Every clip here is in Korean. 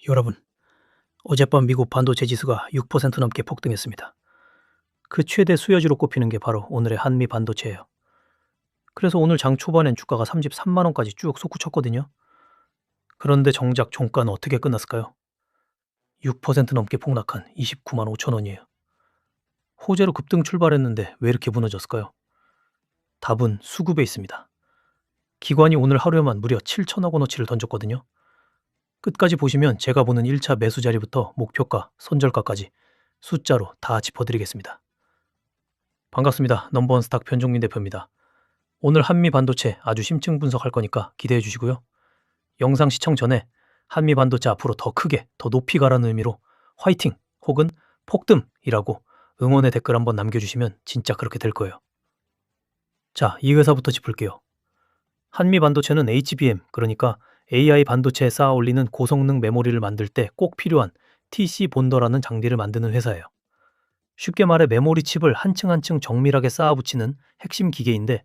여러분, 어젯밤 미국 반도체 지수가 6% 넘게 폭등했습니다. 그 최대 수혜주로 꼽히는 게 바로 오늘의 한미 반도체예요. 그래서 오늘 장 초반엔 주가가 33만 원까지 쭉 솟구쳤거든요. 그런데 정작 종가는 어떻게 끝났을까요? 6% 넘게 폭락한 29만 5천 원이에요. 호재로 급등 출발했는데 왜 이렇게 무너졌을까요? 답은 수급에 있습니다. 기관이 오늘 하루에만 무려 7천억 원어치를 던졌거든요. 끝까지 보시면 제가 보는 1차 매수 자리부터 목표가, 손절가까지 숫자로 다 짚어드리겠습니다. 반갑습니다. 넘버원 스탁 변종민 대표입니다. 오늘 한미 반도체 아주 심층 분석할 거니까 기대해 주시고요. 영상 시청 전에 한미 반도체 앞으로 더 크게, 더 높이 가라는 의미로 화이팅 혹은 폭뜸이라고 응원의 댓글 한번 남겨주시면 진짜 그렇게 될 거예요. 자, 이 회사부터 짚을게요. 한미 반도체는 HBM, 그러니까 AI 반도체에 쌓아 올리는 고성능 메모리를 만들 때 꼭 필요한 TC 본더라는 장비를 만드는 회사예요. 쉽게 말해 메모리 칩을 한 층 한 층 정밀하게 쌓아 붙이는 핵심 기계인데,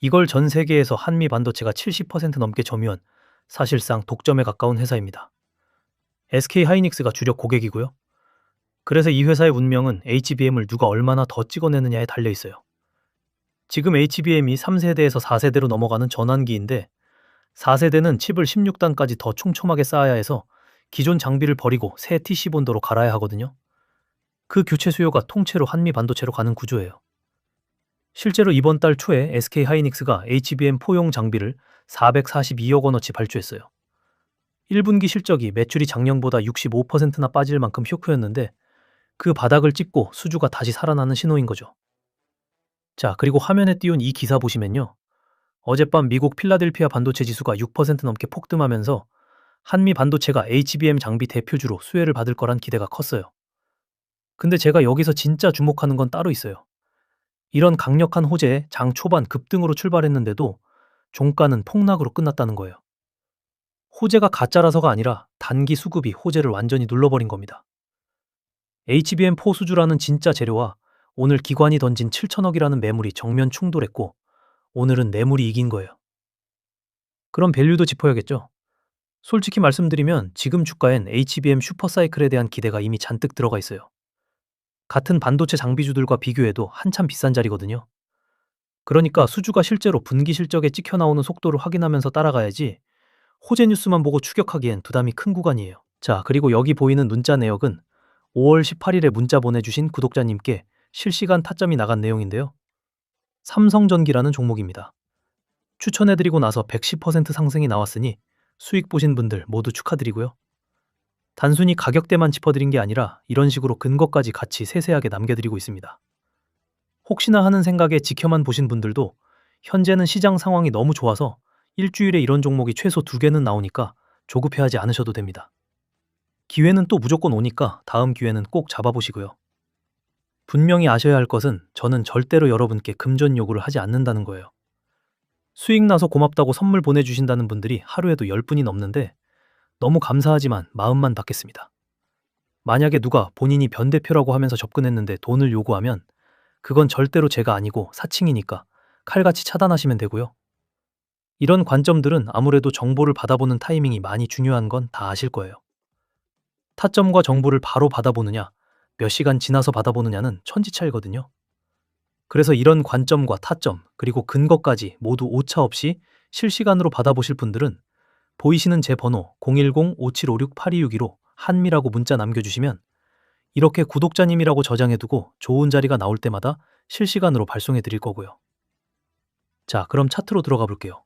이걸 전 세계에서 한미 반도체가 70% 넘게 점유한 사실상 독점에 가까운 회사입니다. SK 하이닉스가 주력 고객이고요. 그래서 이 회사의 운명은 HBM을 누가 얼마나 더 찍어내느냐에 달려 있어요. 지금 HBM이 3세대에서 4세대로 넘어가는 전환기인데, 4세대는 칩을 16단까지 더 촘촘하게 쌓아야 해서 기존 장비를 버리고 새 TC 본더로 갈아야 하거든요. 그 교체 수요가 통째로 한미 반도체로 가는 구조예요. 실제로 이번 달 초에 SK 하이닉스가 HBM 포용 장비를 442억 원어치 발주했어요. 1분기 실적이 매출이 작년보다 65%나 빠질 만큼 쇼크였는데, 그 바닥을 찍고 수주가 다시 살아나는 신호인 거죠. 자, 그리고 화면에 띄운 이 기사 보시면요. 어젯밤 미국 필라델피아 반도체 지수가 6% 넘게 폭등하면서 한미 반도체가 HBM 장비 대표주로 수혜를 받을 거란 기대가 컸어요. 근데 제가 여기서 진짜 주목하는 건 따로 있어요. 이런 강력한 호재에 장 초반 급등으로 출발했는데도 종가는 폭락으로 끝났다는 거예요. 호재가 가짜라서가 아니라 단기 수급이 호재를 완전히 눌러버린 겁니다. HBM4 수주라는 진짜 재료와 오늘 기관이 던진 7천억이라는 매물이 정면 충돌했고, 오늘은 매물이 이긴 거예요. 그럼 밸류도 짚어야겠죠? 솔직히 말씀드리면 지금 주가엔 HBM 슈퍼사이클에 대한 기대가 이미 잔뜩 들어가 있어요. 같은 반도체 장비주들과 비교해도 한참 비싼 자리거든요. 그러니까 수주가 실제로 분기 실적에 찍혀 나오는 속도를 확인하면서 따라가야지, 호재 뉴스만 보고 추격하기엔 부담이 큰 구간이에요. 자, 그리고 여기 보이는 문자 내역은 5월 18일에 문자 보내주신 구독자님께 실시간 타점이 나간 내용인데요. 삼성전기라는 종목입니다. 추천해드리고 나서 110% 상승이 나왔으니 수익 보신 분들 모두 축하드리고요. 단순히 가격대만 짚어드린 게 아니라 이런 식으로 근거까지 같이 세세하게 남겨드리고 있습니다. 혹시나 하는 생각에 지켜만 보신 분들도 현재는 시장 상황이 너무 좋아서 일주일에 이런 종목이 최소 2개는 나오니까 조급해하지 않으셔도 됩니다. 기회는 또 무조건 오니까 다음 기회는 꼭 잡아보시고요. 분명히 아셔야 할 것은 저는 절대로 여러분께 금전 요구를 하지 않는다는 거예요. 수익 나서 고맙다고 선물 보내주신다는 분들이 하루에도 10분이 넘는데 너무 감사하지만 마음만 받겠습니다. 만약에 누가 본인이 변대표라고 하면서 접근했는데 돈을 요구하면 그건 절대로 제가 아니고 사칭이니까 칼같이 차단하시면 되고요. 이런 관점들은 아무래도 정보를 받아보는 타이밍이 많이 중요한 건 다 아실 거예요. 타점과 정보를 바로 받아보느냐, 몇 시간 지나서 받아보느냐는 천지차이거든요. 그래서 이런 관점과 타점, 그리고 근거까지 모두 오차 없이 실시간으로 받아보실 분들은 보이시는 제 번호 010-5756-8262로 한미라고 문자 남겨주시면 이렇게 구독자님이라고 저장해두고 좋은 자리가 나올 때마다 실시간으로 발송해 드릴 거고요. 자, 그럼 차트로 들어가 볼게요.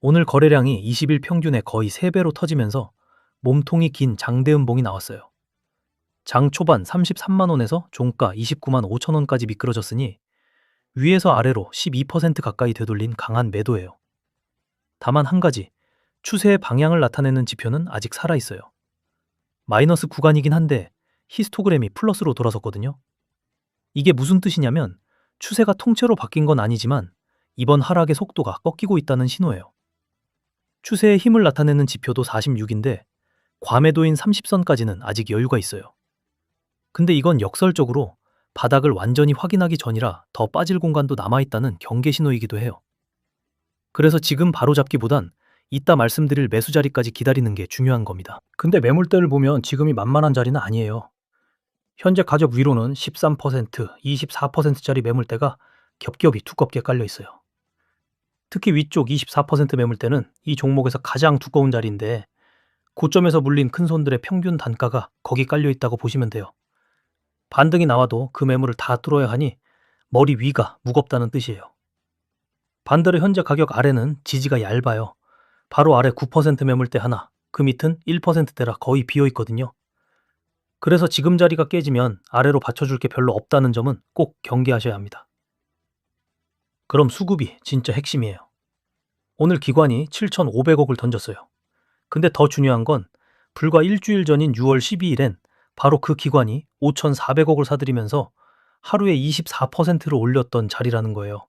오늘 거래량이 20일 평균의 거의 3배로 터지면서 몸통이 긴 장대음봉이 나왔어요. 장 초반 33만 원에서 종가 29만 5천 원까지 미끄러졌으니 위에서 아래로 12% 가까이 되돌린 강한 매도예요. 다만 한 가지, 추세의 방향을 나타내는 지표는 아직 살아있어요. 마이너스 구간이긴 한데 히스토그램이 플러스로 돌아섰거든요. 이게 무슨 뜻이냐면 추세가 통째로 바뀐 건 아니지만 이번 하락의 속도가 꺾이고 있다는 신호예요. 추세의 힘을 나타내는 지표도 46인데 과매도인 30선까지는 아직 여유가 있어요. 근데 이건 역설적으로 바닥을 완전히 확인하기 전이라 더 빠질 공간도 남아있다는 경계 신호이기도 해요. 그래서 지금 바로 잡기보단 이따 말씀드릴 매수 자리까지 기다리는 게 중요한 겁니다. 근데 매물대를 보면 지금이 만만한 자리는 아니에요. 현재 가격 위로는 13%, 24%짜리 매물대가 겹겹이 두껍게 깔려 있어요. 특히 위쪽 24% 매물대는 이 종목에서 가장 두꺼운 자리인데 고점에서 물린 큰 손들의 평균 단가가 거기 깔려 있다고 보시면 돼요. 반등이 나와도 그 매물을 다 뚫어야 하니 머리 위가 무겁다는 뜻이에요. 반대로 현재 가격 아래는 지지가 얇아요. 바로 아래 9% 매물대 하나, 그 밑은 1%대라 거의 비어 있거든요. 그래서 지금 자리가 깨지면 아래로 받쳐줄 게 별로 없다는 점은 꼭 경계하셔야 합니다. 그럼 수급이 진짜 핵심이에요. 오늘 기관이 7,500억을 던졌어요. 근데 더 중요한 건 불과 일주일 전인 6월 12일엔 바로 그 기관이 5,400억을 사들이면서 하루에 24%를 올렸던 자리라는 거예요.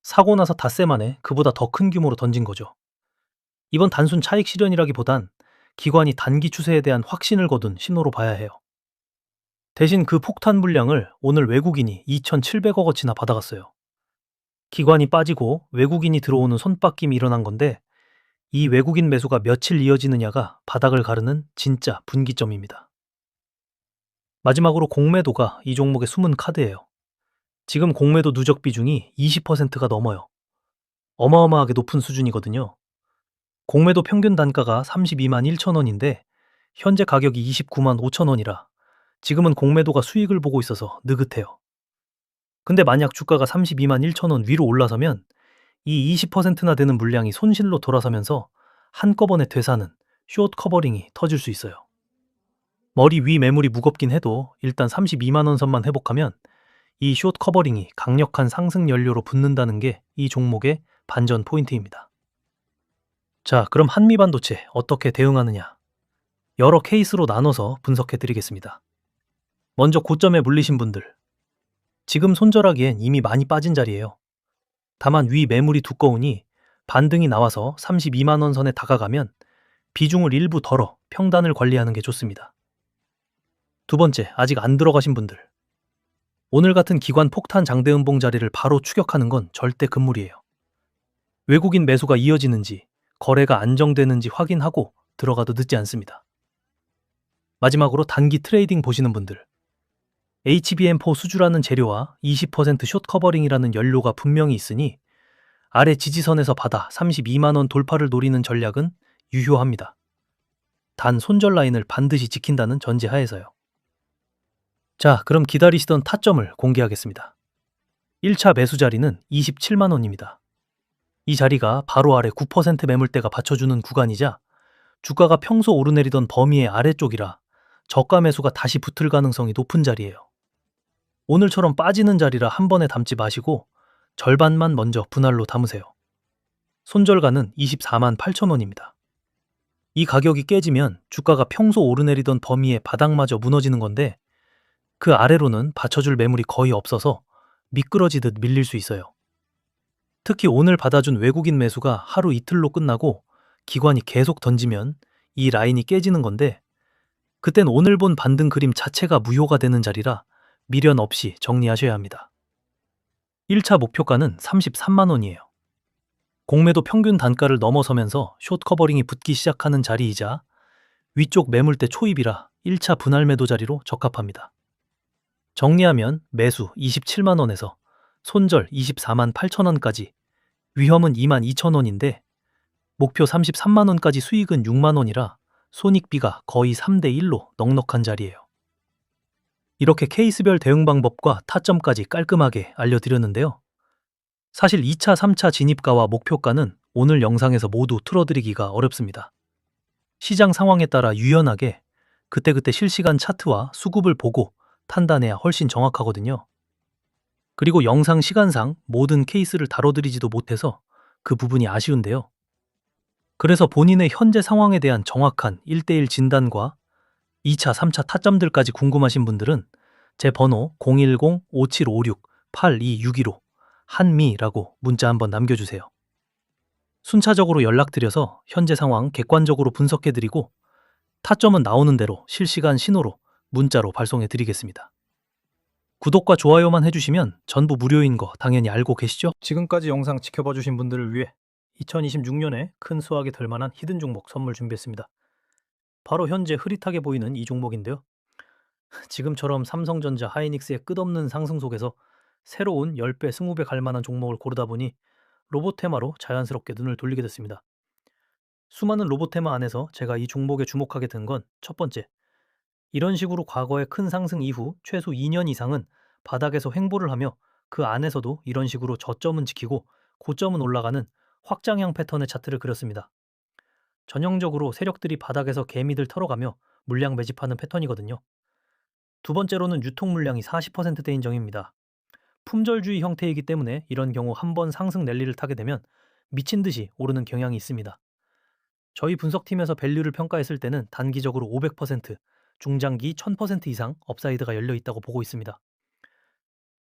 사고 나서 닷새 만에 그보다 더 큰 규모로 던진 거죠. 이번 단순 차익 실현이라기보단 기관이 단기 추세에 대한 확신을 거둔 신호로 봐야 해요. 대신 그 폭탄 물량을 오늘 외국인이 2,700억어치나 받아갔어요. 기관이 빠지고 외국인이 들어오는 손바뀜이 일어난 건데 이 외국인 매수가 며칠 이어지느냐가 바닥을 가르는 진짜 분기점입니다. 마지막으로 공매도가 이 종목의 숨은 카드예요. 지금 공매도 누적 비중이 20%가 넘어요. 어마어마하게 높은 수준이거든요. 공매도 평균 단가가 32만 1천 원인데 현재 가격이 29만 5천 원이라 지금은 공매도가 수익을 보고 있어서 느긋해요. 근데 만약 주가가 32만 1천 원 위로 올라서면 이 20%나 되는 물량이 손실로 돌아서면서 한꺼번에 되사는 숏 커버링이 터질 수 있어요. 머리 위 매물이 무겁긴 해도 일단 32만 원 선만 회복하면 이 숏 커버링이 강력한 상승 연료로 붙는다는 게 이 종목의 반전 포인트입니다. 자, 그럼 한미반도체 어떻게 대응하느냐? 여러 케이스로 나눠서 분석해 드리겠습니다. 먼저 고점에 물리신 분들. 지금 손절하기엔 이미 많이 빠진 자리예요. 다만 위 매물이 두꺼우니 반등이 나와서 32만 원 선에 다가가면 비중을 일부 덜어 평단을 관리하는 게 좋습니다. 두 번째, 아직 안 들어가신 분들. 오늘 같은 기관 폭탄 장대음봉 자리를 바로 추격하는 건 절대 금물이에요. 외국인 매수가 이어지는지 거래가 안정되는지 확인하고 들어가도 늦지 않습니다. 마지막으로 단기 트레이딩 보시는 분들. HBM4 수주라는 재료와 20%숏 커버링이라는 연료가 분명히 있으니 아래 지지선에서 받아 32만 원 돌파를 노리는 전략은 유효합니다. 단 손절 라인을 반드시 지킨다는 전제하에서요. 자, 그럼 기다리시던 타점을 공개하겠습니다. 1차 매수 자리는 27만 원입니다. 이 자리가 바로 아래 9% 매물대가 받쳐주는 구간이자 주가가 평소 오르내리던 범위의 아래쪽이라 저가 매수가 다시 붙을 가능성이 높은 자리예요. 오늘처럼 빠지는 자리라 한 번에 담지 마시고 절반만 먼저 분할로 담으세요. 손절가는 24만 8천 원입니다. 이 가격이 깨지면 주가가 평소 오르내리던 범위의 바닥마저 무너지는 건데 그 아래로는 받쳐줄 매물이 거의 없어서 미끄러지듯 밀릴 수 있어요. 특히 오늘 받아준 외국인 매수가 하루 이틀로 끝나고 기관이 계속 던지면 이 라인이 깨지는 건데 그땐 오늘 본 반등 그림 자체가 무효가 되는 자리라 미련 없이 정리하셔야 합니다. 1차 목표가는 33만 원이에요. 공매도 평균 단가를 넘어서면서 숏 커버링이 붙기 시작하는 자리이자 위쪽 매물대 초입이라 1차 분할 매도 자리로 적합합니다. 정리하면 매수 27만 원에서 손절 24만 8천 원까지 위험은 2만 2천 원인데 목표 33만 원까지 수익은 6만 원이라 손익비가 거의 3대 1로 넉넉한 자리예요. 이렇게 케이스별 대응 방법과 타점까지 깔끔하게 알려드렸는데요. 사실 2차, 3차 진입가와 목표가는 오늘 영상에서 모두 틀어드리기가 어렵습니다. 시장 상황에 따라 유연하게 그때그때 실시간 차트와 수급을 보고 판단해야 훨씬 정확하거든요. 그리고 영상 시간상 모든 케이스를 다뤄드리지도 못해서 그 부분이 아쉬운데요. 그래서 본인의 현재 상황에 대한 정확한 1대1 진단과 2차, 3차 타점들까지 궁금하신 분들은 제 번호 010-5756-8262로 한미라고 문자 한번 남겨주세요. 순차적으로 연락드려서 현재 상황 객관적으로 분석해드리고 타점은 나오는 대로 실시간 신호로 문자로 발송해드리겠습니다. 구독과 좋아요만 해주시면 전부 무료인 거 당연히 알고 계시죠? 지금까지 영상 지켜봐 주신 분들을 위해 2026년에 큰 수확이 될 만한 히든 종목 선물 준비했습니다. 바로 현재 흐릿하게 보이는 이 종목인데요. 지금처럼 삼성전자, 하이닉스의 끝없는 상승 속에서 새로운 10배, 20배 갈 만한 종목을 고르다 보니 로봇 테마로 자연스럽게 눈을 돌리게 됐습니다. 수많은 로봇 테마 안에서 제가 이 종목에 주목하게 된 건 첫 번째, 이런 식으로 과거의 큰 상승 이후 최소 2년 이상은 바닥에서 횡보를 하며 그 안에서도 이런 식으로 저점은 지키고 고점은 올라가는 확장형 패턴의 차트를 그렸습니다. 전형적으로 세력들이 바닥에서 개미들 털어가며 물량 매집하는 패턴이거든요. 두 번째로는 유통 물량이 40%대인 점입니다. 품절주의 형태이기 때문에 이런 경우 한 번 상승 랠리를 타게 되면 미친 듯이 오르는 경향이 있습니다. 저희 분석팀에서 밸류를 평가했을 때는 단기적으로 500%, 중장기 1000% 이상 업사이드가 열려 있다고 보고 있습니다.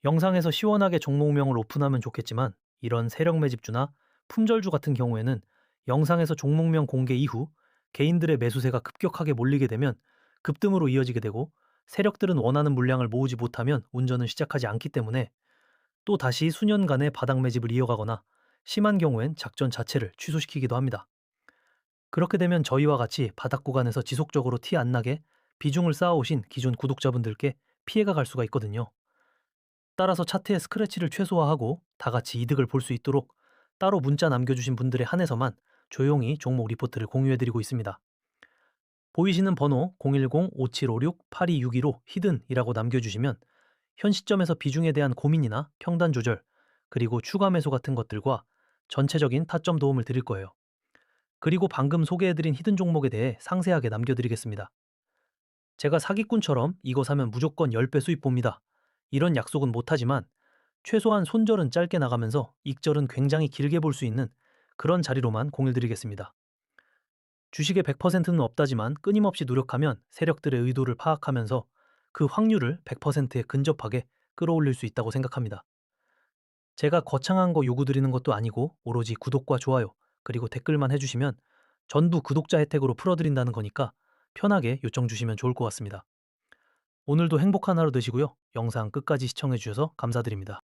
영상에서 시원하게 종목명을 오픈하면 좋겠지만 이런 세력 매집주나 품절주 같은 경우에는 영상에서 종목명 공개 이후 개인들의 매수세가 급격하게 몰리게 되면 급등으로 이어지게 되고 세력들은 원하는 물량을 모으지 못하면 운전을 시작하지 않기 때문에 또 다시 수년간의 바닥 매집을 이어가거나 심한 경우엔 작전 자체를 취소시키기도 합니다. 그렇게 되면 저희와 같이 바닥 구간에서 지속적으로 티 안 나게 비중을 쌓아오신 기존 구독자분들께 피해가 갈 수가 있거든요. 따라서 차트의 스크래치를 최소화하고 다 같이 이득을 볼 수 있도록 따로 문자 남겨주신 분들에 한해서만 조용히 종목 리포트를 공유해드리고 있습니다. 보이시는 번호 010-5756-8262로 히든이라고 남겨주시면 현 시점에서 비중에 대한 고민이나 평단 조절, 그리고 추가 매수 같은 것들과 전체적인 타점 도움을 드릴 거예요. 그리고 방금 소개해드린 히든 종목에 대해 상세하게 남겨드리겠습니다. 제가 사기꾼처럼 이거 사면 무조건 10배 수익 봅니다. 이런 약속은 못하지만 최소한 손절은 짧게 나가면서 익절은 굉장히 길게 볼 수 있는 그런 자리로만 공유드리겠습니다. 주식의 100%는 없다지만 끊임없이 노력하면 세력들의 의도를 파악하면서 그 확률을 100%에 근접하게 끌어올릴 수 있다고 생각합니다. 제가 거창한 거 요구드리는 것도 아니고 오로지 구독과 좋아요, 그리고 댓글만 해주시면 전부 구독자 혜택으로 풀어드린다는 거니까 편하게 요청 주시면 좋을 것 같습니다. 오늘도 행복한 하루 되시고요. 영상 끝까지 시청해주셔서 감사드립니다.